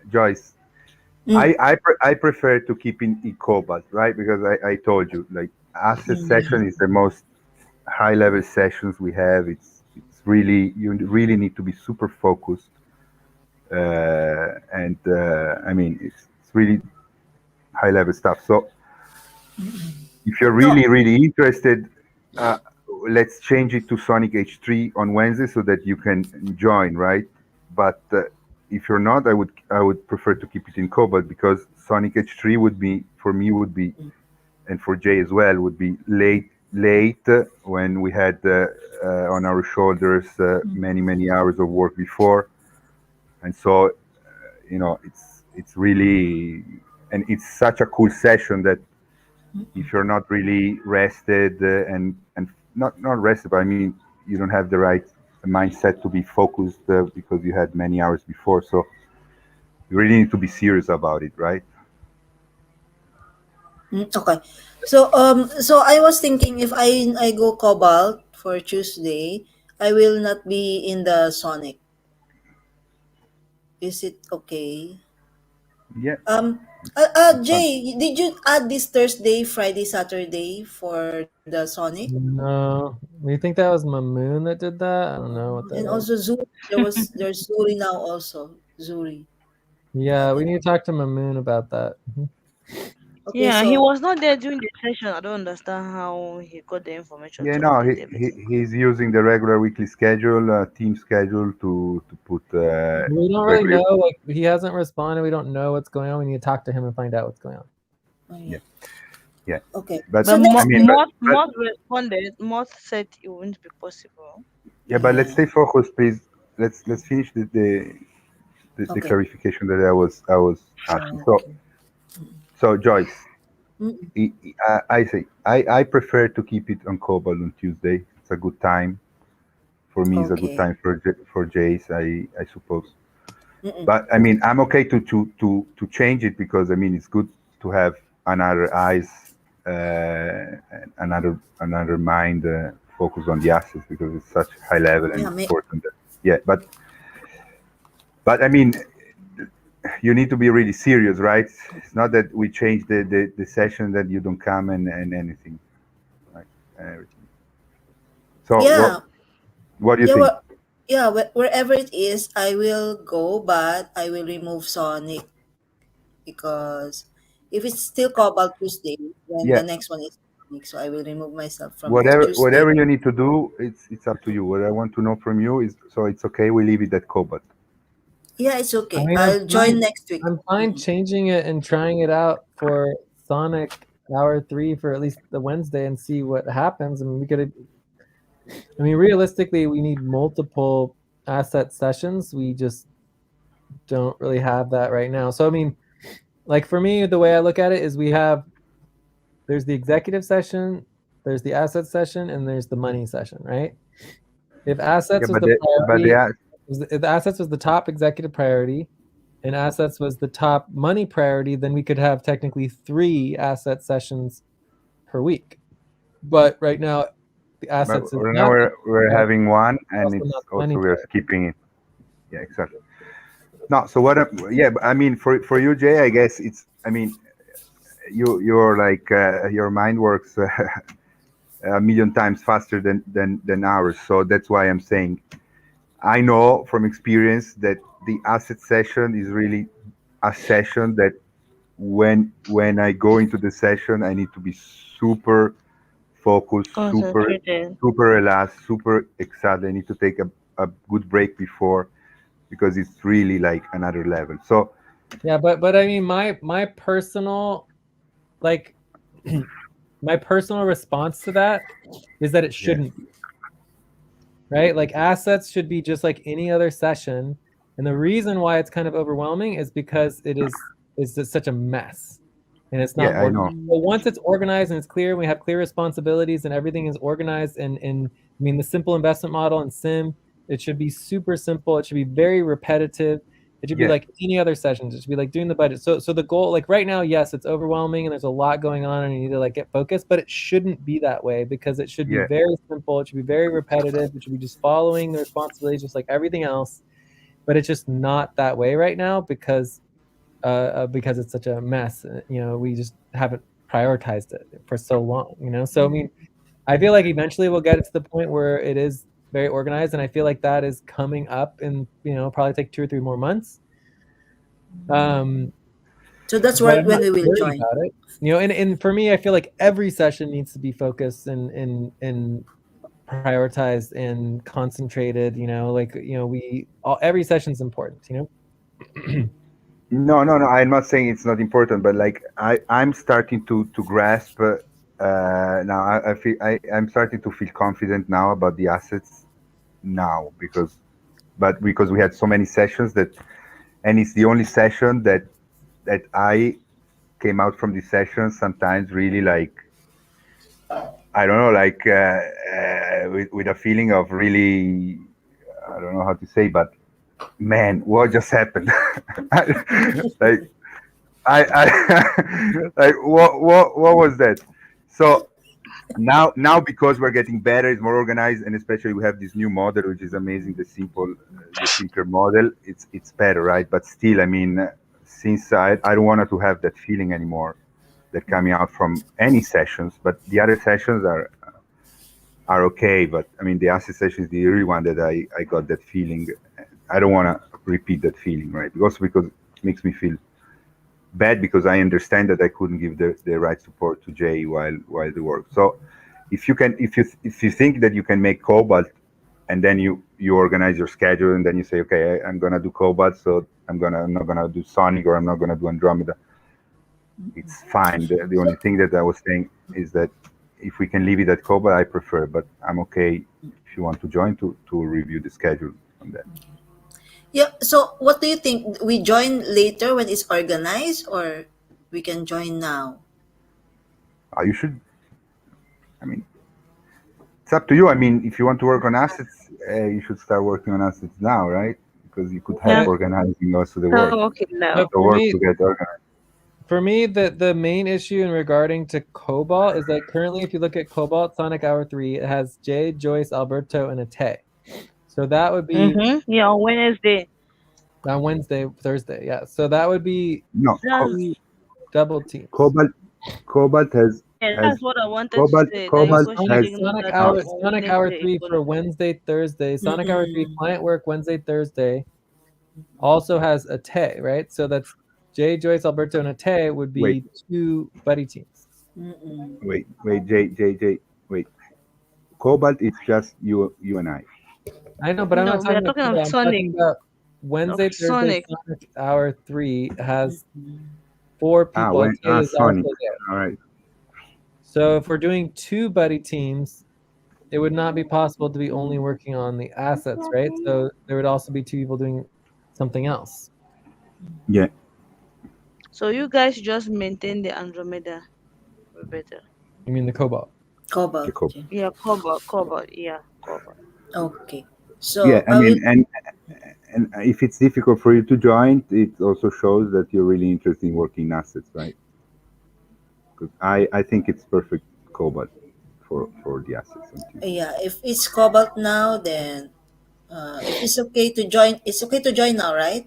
Joyce. I prefer to keep in Cobalt, right? Because I told you, like asset session is the most high level sessions we have. It's really, you really need to be super focused, and I mean it's really high level stuff. So if you're No. really interested, uh, let's change it to Sonic H3 on Wednesday so that you can join, right? But if you're not, I would prefer to keep it in Cobalt because Sonic H3 would be for me would be, and for Jay as well, would be late when we had on our shoulders many hours of work before, and so it's really, and it's such a cool session that if you're not really rested and not rested, but I mean you don't have the right mindset to be focused because you had many hours before, so you really need to be serious about it, right? Okay. So I was thinking if I go Cobalt for Tuesday, I will not be in the Sonic. Is it okay? Yeah, it's fun. Jay, did you add this Thursday, Friday, Saturday for the Sonic? No, you think that was my moon that did that? I don't know what that And is. also Zuri, there's Zuri now also. Zuri Yeah, we added. need to talk to my moon about that. Okay, Yeah, he so was not there during the session. I don't understand how he got the information Yeah, to no, update everything. he's using the regular weekly schedule, team schedule to put We don't really regular. know. Like he hasn't responded. We don't know what's going on. We need to talk to him and find out what's going on. oh, Yeah, yeah. yeah. Okay. But So But I next mean, Mod responded. Mod said it wouldn't be possible. but let's yeah. stay focused, please. Let's finish the Okay. clarification that I was asking. So Okay. so Joyce, Mm, I say I prefer to keep it on Cobalt on Tuesday. It's a good time for me. It's a good okay. time for Jace, I suppose. Mm-mm. But I mean, I'm okay to change it because I mean it's good to have another eyes, and another mind focused on the assets because it's such high level and Yeah, important. Yeah, but I mean, you need to be really serious, right? It's not that we change the session that you don't come and anything, right? Everything. So yeah. what do you Yeah, think? well, yeah, wherever it is, I will go, but I will remove Sonic because if it's still Cobalt Tuesday, then Yeah, the next one is Sonic. So I will remove myself from the whatever Tuesday. whatever you need to do, it's up to you. What I want to know from you is so it's okay. We leave it at Cobalt. Yeah, it's I okay. mean, I'm I'll join fine. next week. I'm fine Mm-mm. changing it and trying it out for Sonic Hour 3 for at least the Wednesday and see what happens. I mean, we could. I mean, realistically, we need multiple asset sessions. We just don't really have that right now. So, I mean, like for me, the way I look at it is there's the executive session, there's the asset session, and there's the money session, right? If Yeah, assets was but the they priority, are. if the assets was the top executive priority, and assets was the top money priority, then we could have technically 3 asset sessions per week. But right now, the But assets is now not we're having one, and also it's not the also money we're priority. skipping it. Yeah, exactly. No, so what? Yeah, but I mean, for you, Jay, I guess it's. I mean, you're like your mind works a million times faster than ours. So that's why I'm saying I know from experience that the asset session is really a session that when I go into the session, I need to be super focused, Concentrated. super relaxed, super excited. I need to take a good break before because it's really like another level. So Yeah, but I mean, my personal like my personal response to that is that it yeah, shouldn't be, right? Like assets should be just like any other session. And the reason why it's kind of overwhelming is because it's just such a mess and it's not yeah, I know. organized. But once it's organized and it's clear, and we have clear responsibilities and everything is organized and I mean the simple investment model and sim, it should be super simple. It should be very repetitive. It should be Yeah, like any other sessions. It should be like doing the budget. So the goal, like right now, yes, it's overwhelming and there's a lot going on and you need to like get focused, but it shouldn't be that way because it should be yeah, very simple. It should be very repetitive. It should be just following the responsibilities just like everything else. But it's just not that way right now because it's such a mess. You know, we just haven't prioritized it for so long. You know, so I mean, I feel like eventually we'll get it to the point where it is very organized, and I feel like that is coming up in probably take 2 or 3 more months. Um, So that's but where I'm when not we will worried join. about it. And for me, I feel like every session needs to be focused and prioritized and concentrated. Like every session's important. No, no, no. I'm not saying it's not important, but like I'm starting to grasp. Now I feel I'm starting to feel confident now about the assets now because we had so many sessions and it's the only session that I came out from the session sometimes really like I don't know like with a feeling of really I don't know how to say, but man, what just happened? like like what was that? So now because we're getting better, it's more organized, and especially we have this new model which is amazing, the simpler model. It's better, right? But still, I mean, since I don't want to have that feeling anymore that coming out from any sessions, but the other sessions are okay. But I mean, the asset session is the only one that I got that feeling. I don't want to repeat that feeling, right? Also because it makes me feel bad because I understand that I couldn't give the right support to Jay while they work. So if you think that you can make Cobalt and then you organize your schedule and then you say, okay, I'm gonna do Cobalt, so I'm not gonna do Sonic or I'm not gonna do Andromeda. It's fine. The only thing that I was saying is that if we can leave it at Cobalt, I prefer, but I'm okay if you want to join to review the schedule on that. Yeah. So what do you think? We join later when it's organized, or we can join now? You should. I mean, it's up to you. I mean, if you want to work on assets, you should start working on assets now, right? Because you could help Yeah. But organizing also the work, Oh, okay, but now. the work to get organized. for me, the main issue in regarding to Cobalt is like currently, if you look at Cobalt Sonic Hour 3, it has Jay, Joyce, Alberto, and a Tay. So that would be Yeah, on Wednesday. on Wednesday, Thursday. Yeah. So that would be No, That's two double teams. Cobalt, Cobalt yeah, has that's what I wanted to Cobalt, say. That you're Cobalt pushing has. Sonic that Uh, Hour on Sonic Hour Wednesday. It's 3 gonna for Wednesday, Thursday. Sonic Hour 3 Mm-mm. client work Wednesday, Thursday also has a Tay, right? So that's Jay, Joyce, Alberto, and a Tay would wait, be two buddy teams. Mm-mm. wait, J, wait. Cobalt, it's just you and I. I know, but I'm not no, we talking are about talking of Cobalt. I'm Sonic. talking about Of Wednesday, Thursday, Sonic. Sonic Hour 3 has Mm-mm. four people. Tay is Sonic. also there. All right. So if we're doing two buddy teams, it would not be possible to be only working on the assets, right? So there would also be two people doing something else. Yeah. So you guys just maintain the Andromeda. We're better. You mean the Cobalt? The Cobalt. Cobalt. Yeah. Yeah, cover. Yeah, cover. Okay. Yeah. So I I will. mean, and if it's difficult for you to join, it also shows that you're really interested in working in assets, right? Because I think it's perfect Cobalt for the assets on Tuesday. Yeah. If it's Cobalt now, then if it's okay to join, it's okay to join now, right?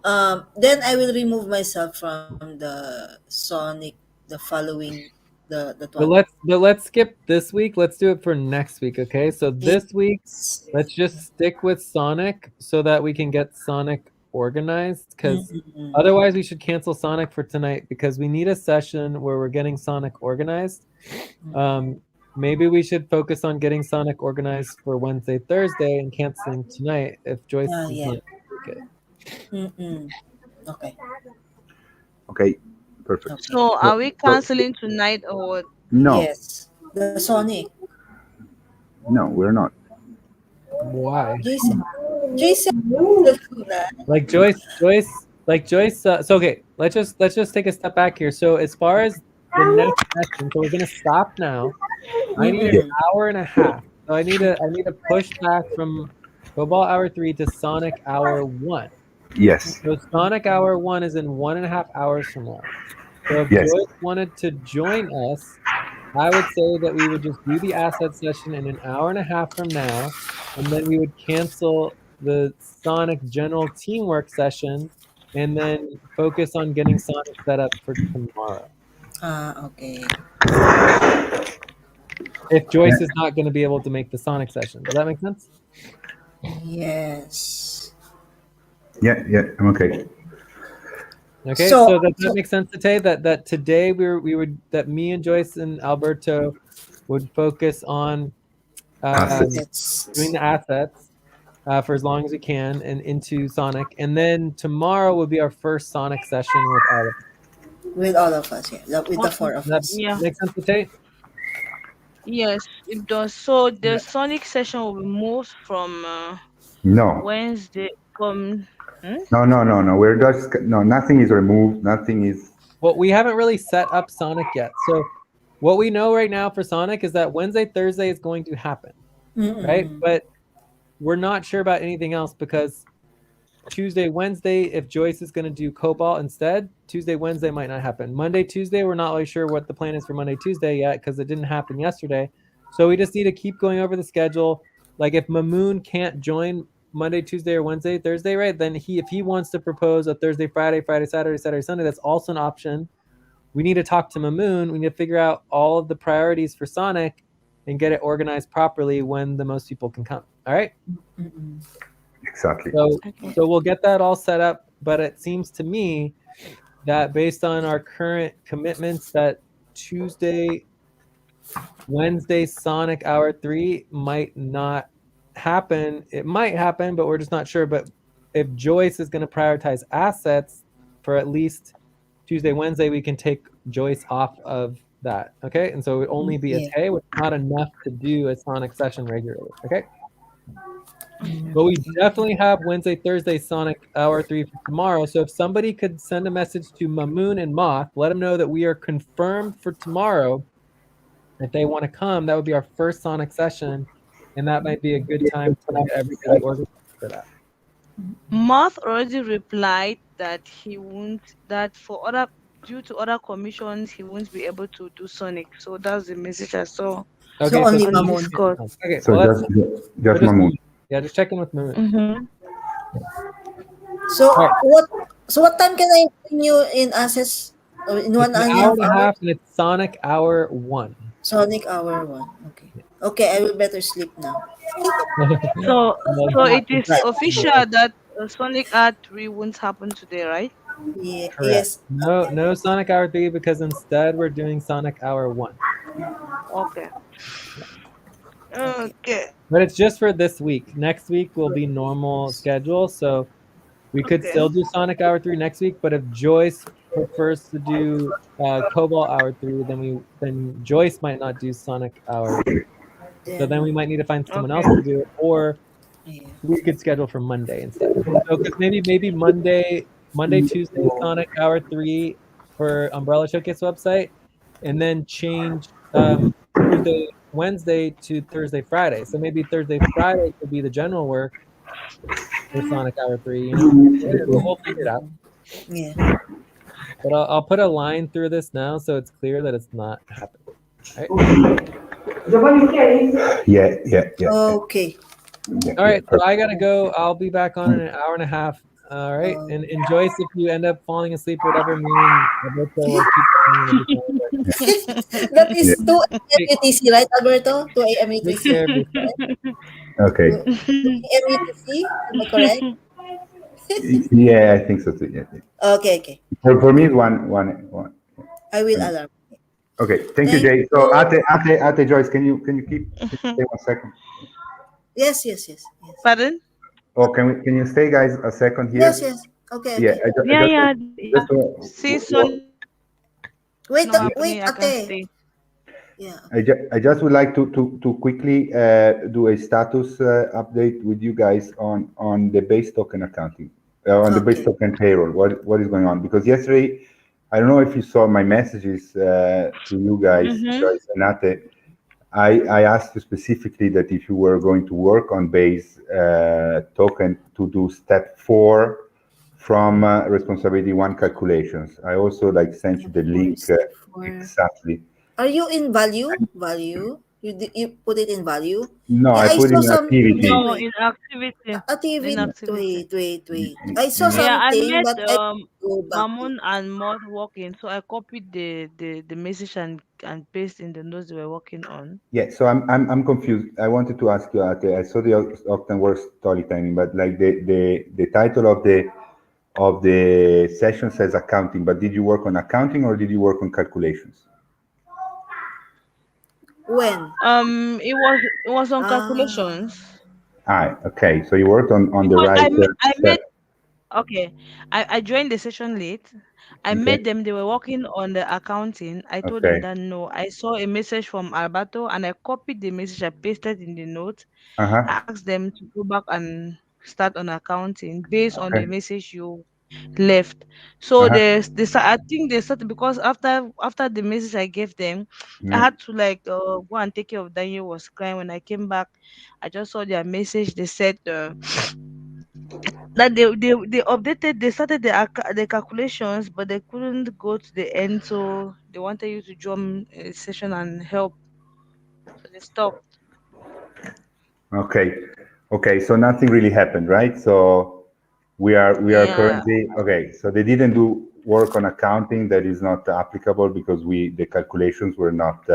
Then I will remove myself from the Sonic the following the 20. But let's skip this week. Let's do it for next week, okay? So this week, Yes. let's just stick with Sonic so that we can get Sonic organized. Because Mm-mm. otherwise, we should cancel Sonic for tonight because we need a session where we're getting Sonic organized. Maybe we should focus on getting Sonic organized for Wednesday, Thursday, and canceling tonight if Joyce is Yeah. not okay. Mm-mm. Okay. Okay. Perfect. Okay. So So are we so canceling tonight or what? no, Yes. The Sonic. no, we're not. Why? Jason. Jason. The Luna. Like Joyce. So okay, let's just take a step back here. So as far as the next session, so we're gonna stop now. I need an Yeah. Mm-mm. hour and a half. So I need to push back from Cobalt Hour 3 to Sonic Hour 1. Yes. So Sonic Hour 1 is in 1.5 hours from now. So if Yes. Joyce wanted to join us, I would say that we would just do the asset session in an hour and a half from now, and then we would cancel the Sonic general teamwork session and then focus on getting Sonic set up for tomorrow. Okay. If Yeah. Joyce is not going to be able to make the Sonic session. Does that make sense? Yes. Yeah. Yeah. I'm okay. Okay, So, so does that make sense to say that today we would that me and Joyce and Alberto would focus on Assets. doing assets the assets for as long as we can and into Sonic, and then tomorrow will be our first Sonic session with all of us. with all of us, yeah, with the Okay. four of Does that us. Yeah. make sense to say? Yes, it does. So the Yeah. Sonic session will be moved from No, Wednesday from no. We're just no. Nothing is removed. Nothing is. Well, we haven't really set up Sonic yet, so what we know right now for Sonic is that Wednesday, Thursday is going to happen, right? Mm-mm. But we're not sure about anything else because Tuesday, Wednesday, if Joyce is going to do Cobalt instead, Tuesday, Wednesday might not happen. Monday, Tuesday, we're not really sure what the plan is for Monday, Tuesday yet because it didn't happen yesterday. So we just need to keep going over the schedule. Like if Mamoon can't join Monday, Tuesday, or Wednesday, Thursday, right? Then if he wants to propose a Thursday, Friday, Friday, Saturday, Saturday, Sunday, that's also an option. We need to talk to Mamoon. We need to figure out all of the priorities for Sonic and get it organized properly when the most people can come. All right. Mm-mm. Exactly. So okay. so we'll get that all set up, but it seems to me that based on our current commitments that Tuesday, Wednesday Sonic Hour 3 might not happen. It might happen, but we're just not sure. But if Joyce is going to prioritize assets for at least Tuesday, Wednesday, we can take Joyce off of that. Okay. And so it would only be a Yeah. Tay, which is not enough to do a Sonic session regularly. Okay. Okay. But we definitely have Wednesday, Thursday Sonic Hour 3 for tomorrow. So if somebody could send a message to Mamoon and Moth, let them know that we are confirmed for tomorrow. If they want to come, that would be our first Sonic session. And that might be a good time to get everybody organized for that. Moth already replied that he won't that for other due to other commissions he won't be able to do Sonic. So that's the message I saw So Okay, so only on Mamoon Mamoon. can't Discord. come. Okay, So well that's just just Mamoon. Mamoon. Yeah, just check in with Mamoon. Mm-hmm. So All right, what time can I bring you in access? In it's one an and a hour half and a hour? half, and it's Sonic Hour 1. Sonic hour one. Okay. Okay, I will better sleep now. So Well, so it is correct. official that Sonic Art 3 won't happen today, right? Yeah, Correct. yes. No Sonic Hour 3 because instead we're doing Sonic Hour 1. Okay. Okay. Okay. But it's just for this week. Next week will be normal schedule, so we could Okay. still do Sonic Hour 3 next week, but if Joyce prefers to do Cobalt Hour 3, then Joyce might not do Sonic Hour 3. So then we Then might need to find someone Okay. else to do it, or yeah. we could schedule for Monday instead. So because maybe Monday, Tuesday, Sonic Hour 3 for Umbrella Showcase website, and then change Tuesday, Wednesday to Thursday, Friday. So maybe Thursday, Friday could be the general work for Sonic Hour 3, we'll figure it out. Yeah. But I'll put a line through this now so it's clear that it's not happening. All right. Yeah. Okay. All right, so I Perfect. gotta go. I'll be back on in an hour and a half. All right, Uh, and Joyce, if you end up falling asleep, or whatever, me and Alberto will keep going and everything. But that is Yeah. 2 a.m. take, UTC, right, Alberto? 2 a.m. take UTC? care, be safe. Okay. 2 a.m. UTC? Am I correct? Yeah, I think so too. Yeah. Okay, okay. For me, it's one. I will alarm. Okay. Thank you, Thank Jay. So, you. Ate Joyce, can you stay 1 second? Yes. Pardon? Oh, can you stay, guys, a second Yes, here? yes. Okay, Yeah. okay. I Yeah, just yeah, yeah. just Since Sonic Wait, not wait, happening, I can ate. stay. Yeah, okay. I just would like to quickly do a status update with you guys on the base token accounting, on the base Okay. token payroll. What is going on? Because yesterday, I don't know if you saw my messages to you guys, Mm-hmm. Joyce and Ate. I asked you specifically that if you were going to work on base token to do step 4 from responsibility 1 calculations. I also sent you Step the four, link step four. exactly. Are you in value? Value? You put it in value? No, Yeah, I I put saw in something. activity. No, Wait, in activity. In activity. activity. Wait. I saw In Yeah, I something, met but I go back to Mamun and Mod working, so I copied the message and paste in the notes they were working on. Yeah, so I'm confused. I wanted to ask you, Ate, I saw the often work storytelling, but like the title of of the session says accounting, but did you work on accounting or did you work on calculations? When? It was on Ah, calculations Okay. So you worked on the because right I step. met. Okay, I joined the session late. I met Okay. them. They were working on the accounting. I told them Okay. that no. I saw a message from Alberto and I copied the message. I pasted in the note. Uh-huh. I asked them to go back and start on accounting based on the Okay. message you left. So Uh-huh. I think they started because after the message I gave them, I Mm. had to like go and take care of Daniel was crying. When I came back, I just saw their message. They said that they updated, they started the calculations, but they couldn't go to the end, so they wanted you to join a session and help. So they stopped. Okay. Okay. So nothing really happened, right? So we are Yeah. currently okay. So they didn't do work on accounting that is not applicable because the calculations were not